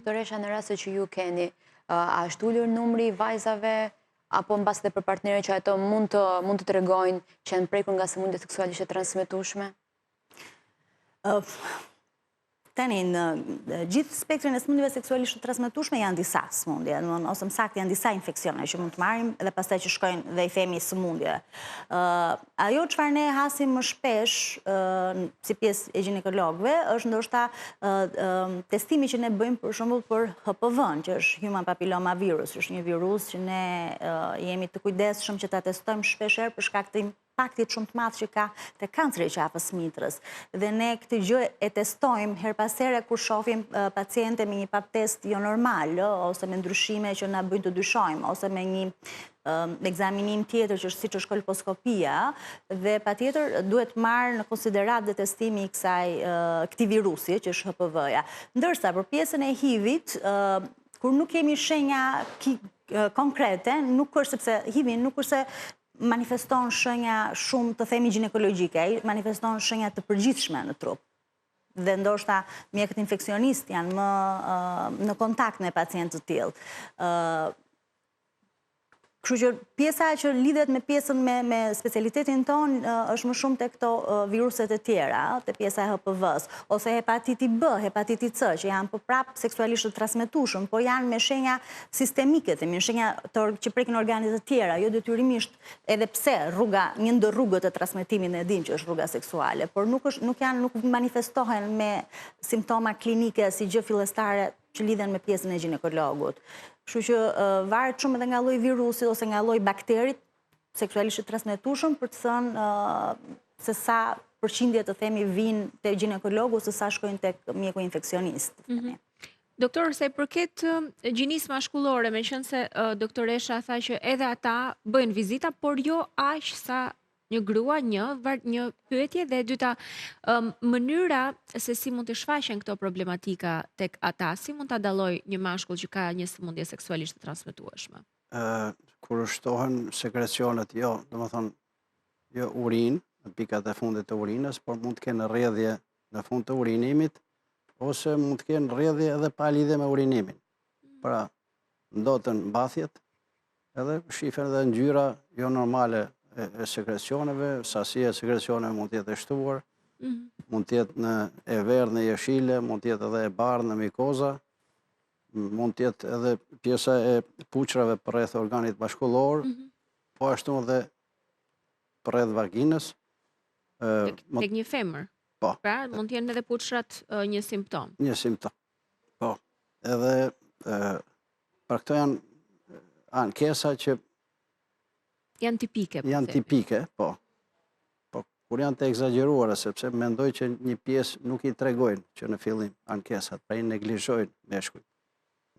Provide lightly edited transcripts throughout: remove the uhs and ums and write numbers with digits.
doktoresha, në rrasë që ju keni, a është ullur numri vajzave, apo në basë dhe për partnere që ato mund të tregojnë që janë prekur nga sëmundje seksualisht e transmetueshme? Tani, në gjithë spektrin e sëmundjeve seksualisht të transmetueshme janë disa sëmundje, ose më saktë janë disa infeksione që mund të marrim dhe pastaj që shkojnë dhe i themi sëmundje. Ajo çfarë ne hasim më shpesh si pjesë e ginekologëve është ndoshta testimi që ne bëjmë për shembull për HPV-n, që është Human Papilloma Virus, është një virus që ne jemi të kujdesshëm që ta testojmë shpeshherë për shkak të impaktit shumë të madh që ka te kanceri i qafës mitrës. Dhe ne këtë gjë e testojmë her pas here kur shohim paciente me një pap test jo normal, ose me ndryshime që na bëjnë të dyshojmë, ose me një ekzaminim tjetër që është siç është kolposkopia, dhe patjetër duhet marrë në konsiderat dhe testimi i këtij virusi që është HPV-ja. Ndërsa për pjesën e HIV-it, kur nuk kemi shenja konkrete, nuk është sepse HIV-i nuk është se manifeston shenja shumë të themi ginekologjike, ai manifeston shenja të përgjithshme në trup. Dhe ndoshta mjekët infeksionistë janë më në kontakt me pacientë të tillë. Kështu që pjesa që lidhet me pjesën me specialitetin ton është më shumë te këto viruset e tjera, te pjesa e HPV-s, ose hepatiti B, hepatiti C, që janë po prap seksualisht të transmetueshëm, po janë me shenja sistemike, me shenja që prekin organet të tjera, jo detyrimisht, edhe pse një ndër rrugët e transmetimit ne dimë që është rruga seksuale, por nuk manifestohen me simptoma klinike si gjë fillestare që lidhen me pjesën e ginekologut. Kështu që varet shumë edhe nga lloji virusit ose nga lloji bakterit seksualisht të transmetueshëm për të thënë se sa përqindje të themi vinë te ginekologu ose sa shkojnë tek mjeku infeksionist. Doktor, sa i përket gjinisë mashkullore, meqense doktoresha tha që edhe ata bëjnë vizita, por jo aq sa një grua, një pyetje, dhe dyta, mënyra se si mund të shfaqen këto problematika tek ata, si mund ta dalloj një mashkull që ka një sëmundje seksualisht të transmetueshme? Kur shtohen sekrecionet, domethënë jo urinë, në pikat e fundit të urinës, por mund të kenë rrjedhje në fund të urinimit, ose mund të kenë rrjedhje edhe pa lidhje me urinimin. Pra, ndotën mbathjet, edhe shifen edhe ngjyra jo normale e sekrecioneve, sasia e sekrecioneve mund të jetë e shtuar, mund të jetë e verdhë në jeshile, mund të jetë edhe e bardhë në mikoza, mund të jetë edhe pjesa e puqrave përreth organit mashkullor, po ashtu edhe përreth vaginës. Tek një femër? Po. Pra, mund të jenë edhe puqrat një simptom? Një simptom, po. Edhe për këto janë ankesa që janë tipike. Janë tipike, po. Po, kur janë të egzageruara, sepse mendoj që një pjesë nuk i tregojnë që në fillim ankesat, pra i neglizhojnë meshkujt.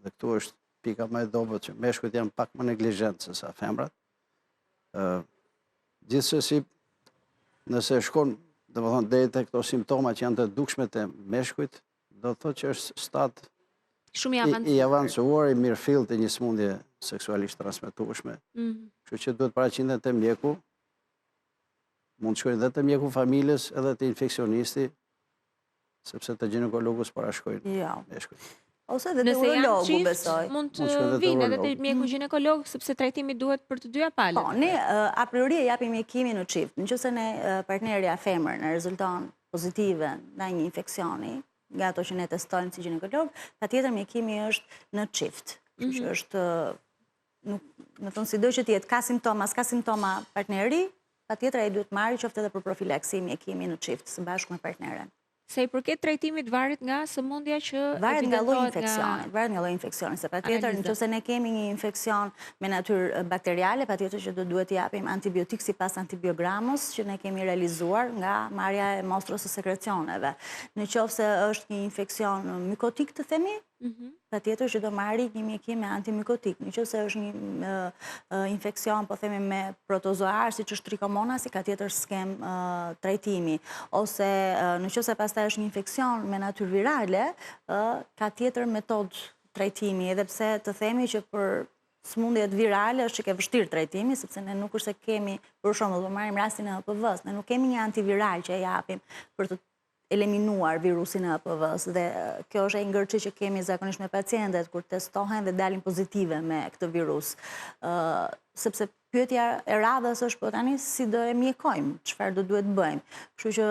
Dhe këtu është pika më e dobët që meshkujt janë pak më neglizhent se sa femrat. Gjithsesi, nëse shkon, domethënë deri te këto simptoma që janë të dukshme te meshkujt, do të thotë që është stat shumë i avancuar, i mirëfillt të një sëmundje seksualisht transmetueshme. Kështu që duhet paraqiten te mjeku, mund të shkojnë edhe te mjeku familjes, edhe te infeksionisti, sepse te ginekologu parashkojnë meshkujt. Ose edhe te urologu, besoj. Mund të vinë edhe te mjeku ginekolog, sepse trajtimi duhet për të dyja palët. Po, ne a priori japim mjekimin në çift. Nëse ne partnerja femër në rezulton pozitive ndaj një infeksioni, nga ato që ne testojmë si ginekolog, patjetër mjekimi është në çift. Kështu që është në tonë sido që tjetë ka simptoma partneri, patjetër ai duhet marrë qoftë edhe për profilaksi mjekimi në çift së bashku me partneren. Se i përket trajtimit varet nga sëmundja që varet nga lloji infeksionit, se patjetër nëse ne kemi një infeksion me natyrë bakteriale, patjetër që do duhet japim antibiotik sipas antibiogramës që ne kemi realizuar nga marrja e mostrës së sekrecioneve. Në qoftë se është një infeksion mikotik të themi, patjetër që do marri një mjekim me antimikotik. Nëse është një infeksion, po themi me protozoar, siç është trichomonasi, ka tjetër skem trajtimi. Ose nëse pastaj është një infeksion me natyrë virale, ka tjetër metodë trajtimi, edhe pse të themi që për sëmundjet virale është që ke vështirë trajtimi, sepse ne nuk është se kemi, për shembull, do marrim rastin e HPV-s, ne nuk kemi një antiviral që e japim për të eliminuar virusin e HPV-s dhe kjo është e ngërçi që kemi zakonisht me pacientet kur testohen dhe dalin pozitive me këtë virus. Sepse pyetja e radhës është po tani si do e mjekojmë, çfarë do duhet bëjmë. Kështu që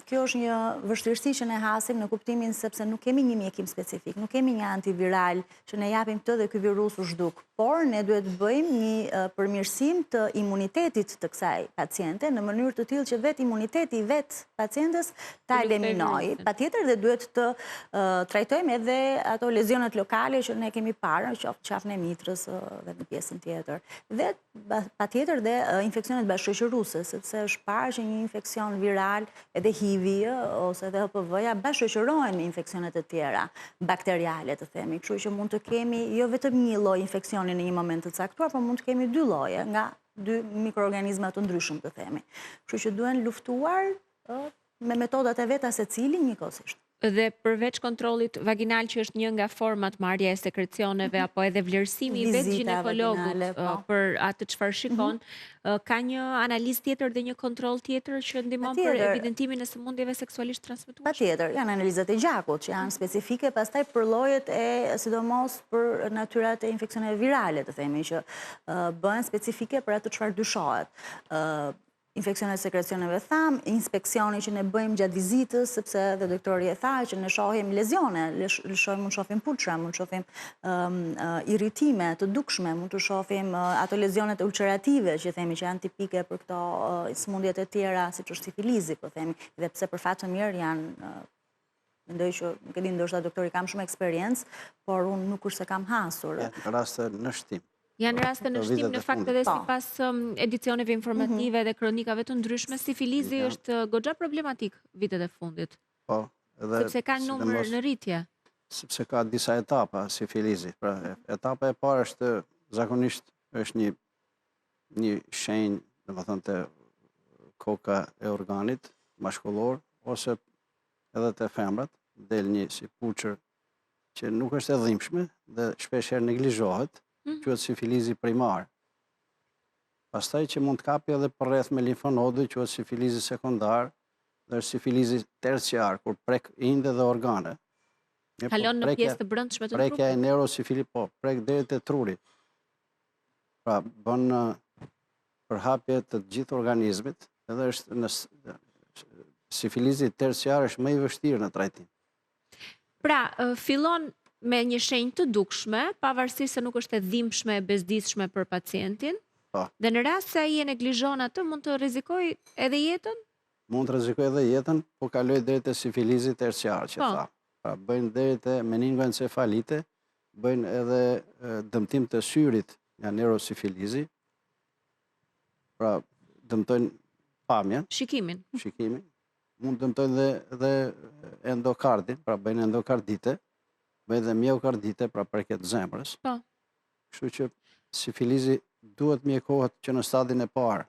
kjo është një vështirësi që ne hasim në kuptimin sepse nuk kemi një mjekim specifik, nuk kemi një antiviral që ne japim këtë dhe ky virus u zhduk, por ne duhet bëjmë një përmirësim të imunitetit të kësaj paciente në mënyrë të tillë që vetë imuniteti i vetë pacientes ta eliminojë. Patjetër dhe duhet të trajtojmë edhe ato lezionet lokale që ne kemi parë, qafën e mitrës dhe në pjesën tjetër. Dhe patjetër dhe infeksionet bashkëshoqëruese, sepse është parë që një infeksion viral edhe HIV-i ose edhe HPV-ja bashkëshoqërohen me infeksionet e tjera bakteriale, të themi. Kështu që mund të kemi jo vetëm një lloj infeksioni në një moment të caktuar, por mund të kemi dy lloje nga dy mikroorganizma të ndryshëm, të themi. Kështu që duhen luftuar me metodat e veta secili njëkohësisht. Dhe përveç kontrollit vaginal që është një nga format marrja e sekrecioneve apo edhe vlerësimi i vetë ginekologut për atë çfarë shikon, ka një analizë tjetër dhe një kontroll tjetër që ndihmon për evidentimin e sëmundjeve seksualisht transmetueshme? Patjetër, janë analizat e gjakut që janë specifike, pastaj për llojet e sidomos për natyrat e infeksioneve virale, të themi që bëhen specifike për atë çfarë dyshohet. Infeksionet sekrecioneve tham, inspeksioni që ne bëjmë gjatë vizitës, sepse dhe doktori e tha që ne shohim lezione, mund të shohim pulçra, mund të shohim irritime të dukshme, mund të shohim ato lezionet ulcerative që themi që janë tipike për këto sëmundjet e tjera, siç është sifilizi, po themi, dhe pse për fat të mirë janë mendoj që nuk e di ndoshta doktori kam shumë eksperiencë, por unë nuk është se kam hasur. Në raste në shtim. Janë raste në shtim në fakt edhe sipas edicioneve informative dhe kronikave të ndryshme, sifilizi është goxha problematik vitet e fundit. Po, edhe sepse ka numër në rritje. Sepse ka disa etapa sifilizi. Pra, etapa e parë është zakonisht është një shenjë, domethënë të koka e organit mashkullor ose edhe të femrat, del një si puçër që nuk është e dhimbshme dhe shpeshherë neglizhohet. Quhet sifilizi primar. Pastaj që mund të kapi edhe përreth me limfonodë, quhet sifilizi sekondar, dhe është sifilizi terciar, kur prek inde dhe organe. Kalon në pjesë të brendshme të trupit. Prekja e neurosifili, po, prek deri te truri. Pra, bën përhapje të gjithë organizmit, edhe është në sifilizi terciar është më i vështirë në trajtim. Pra, fillon me një shenjë të dukshme, pavarësisht se nuk është e dhimbshme e bezdisshme për pacientin, dhe në rast se ai e neglizhon atë, mund të rrezikojë edhe jetën? Mund të rrezikojë edhe jetën, po kaloj deri te sifilizi terciar që tha. Pra, bëjnë deri te meningoencefalite, bëjnë edhe dëmtim të syrit nga neurosifilizi. Pra, dëmtojnë pamjen, shikimin. Mund dëmtojnë edhe endokardin, pra bëjnë endokardite. Bëjnë dhe miokardite, pra prekje të zemrës. Kështu që sifilizi duhet mjekohet që në stadin e parë.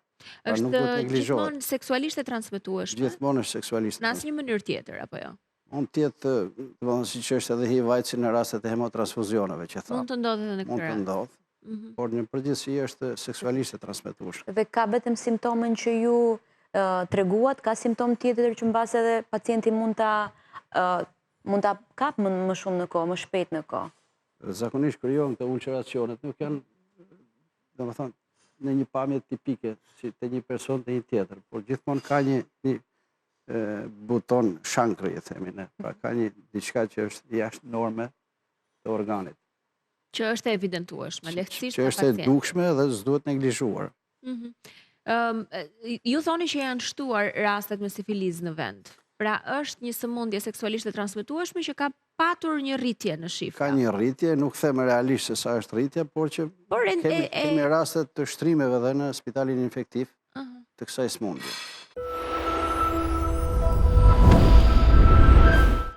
Është gjithmonë seksualisht e transmetueshme? Gjithmonë është seksualisht. Në asnjë mënyrë tjetër, apo jo? Mund tjetë, siç është edhe HIV-AIDS në rastet e hemotransfuzioneve që tha. Mund të ndodhë edhe në këtë rast. Mund të ndodhë, por në përgjithësi është seksualisht e transmetueshme. Dhe ka vetëm simptomen që ju treguat, ka simptom tjetër që mbas edhe pacienti mund ta kapë më shumë në kohë, më shpejt në kohë. Zakonisht krijohen këto ulceracionet, nuk janë, domethënë, në një pamje tipike, si të një person të një tjetër, por gjithmonë ka një buton shankri, e themi ne, pra ka një diçka që është jashtë norme të organit. Që është e evidentueshme, lehtësisht që është e dukshme dhe s'duhet neglizhuar. Ju thoni që janë shtuar rastet me sifiliz në vend. Pra është një sëmundje seksualisht e transmetueshme që ka patur një rritje në shifra. Ka një rritje, nuk them realisht se sa është rritje, por që kemi rastet të shtrimeve dhe në spitalin infektiv të kësaj sëmundje.